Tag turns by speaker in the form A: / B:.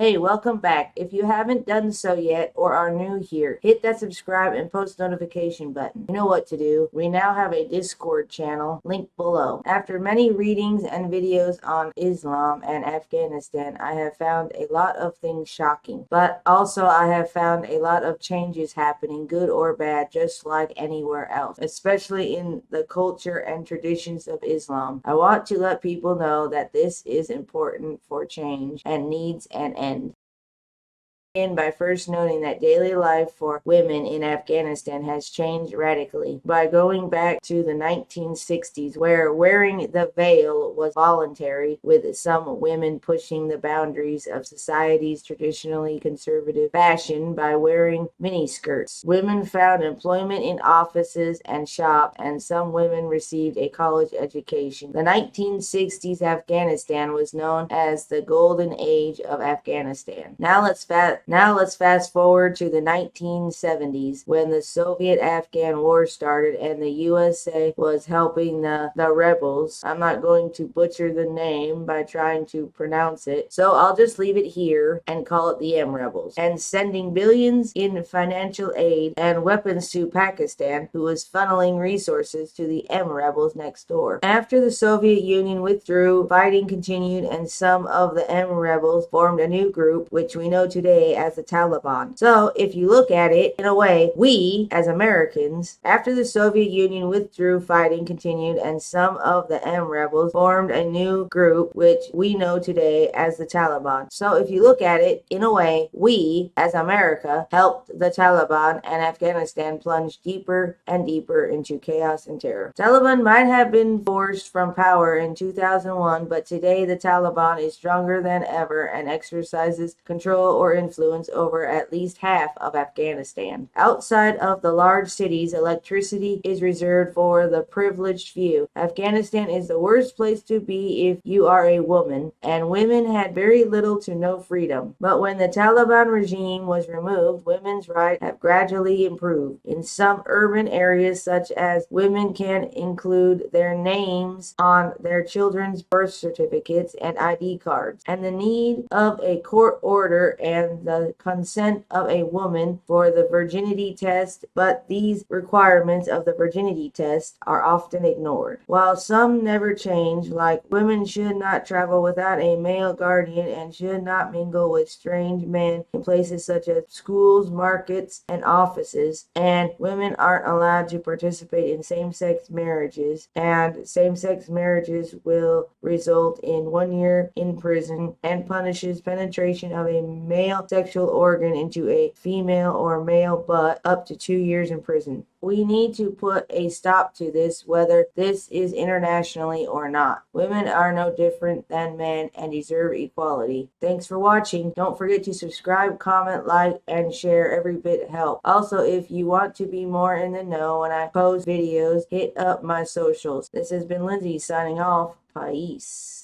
A: Hey, welcome back. If you haven't done so yet or are new here, hit that subscribe and post notification button. You know what to do. We now have a Discord channel, link below. After many readings and videos on Islam and Afghanistan, I have found a lot of things shocking, but also I have found a lot of changes happening, good or bad, just like anywhere else, especially in the culture and traditions of Islam. I want to let people know that this is important for change and needs an end. Begin by first noting that daily life for women in Afghanistan has changed radically by going back to the 1960s, where wearing the veil was voluntary, with some women pushing the boundaries of society's traditionally conservative fashion by wearing miniskirts. Women found employment in offices and shops, and some women received a college education. The 1960s Afghanistan was known as the Golden Age of Afghanistan. Now let's fast forward to the 1970s when the Soviet-Afghan War started and the USA was helping the rebels. I'm not going to butcher the name by trying to pronounce it, so I'll just leave it here and call it the M Rebels, and sending billions in financial aid and weapons to Pakistan, who was funneling resources to the M Rebels next door. After the Soviet Union withdrew, fighting continued, and some of the M Rebels formed a new group, which we know today as the Taliban. So, if you look at it, in a way, we, as Americans, after the Soviet Union withdrew, fighting continued, and some of the M rebels formed a new group, which we know today as the Taliban. So, if you look at it, in a way, we, as America, helped the Taliban, and Afghanistan plunged deeper and deeper into chaos and terror. Taliban might have been forced from power in 2001, but today the Taliban is stronger than ever and exercises control or influence over at least half of Afghanistan. Outside of the large cities, electricity is reserved for the privileged few. Afghanistan is the worst place to be if you are a woman, and women had very little to no freedom. But when the Taliban regime was removed, women's rights have gradually improved. In some urban areas, such as women can include their names on their children's birth certificates and ID cards, and the need of a court order and the consent of a woman for the virginity test, but these requirements of the virginity test are often ignored. While some never change, like women should not travel without a male guardian and should not mingle with strange men in places such as schools, markets, and offices, and women aren't allowed to participate in same-sex marriages, and same-sex marriages will result in 1 year in prison and punishes penetration of a male sexual organ into a female or male butt up to 2 years in prison. We need to put a stop to this, whether this is internationally or not. Women are no different than men and deserve equality. Thanks for watching. Don't forget to subscribe, comment, like, and share. Every bit helps. Also, if you want to be more in the know when I post videos, hit up my socials. This has been Lindsay signing off. Peace.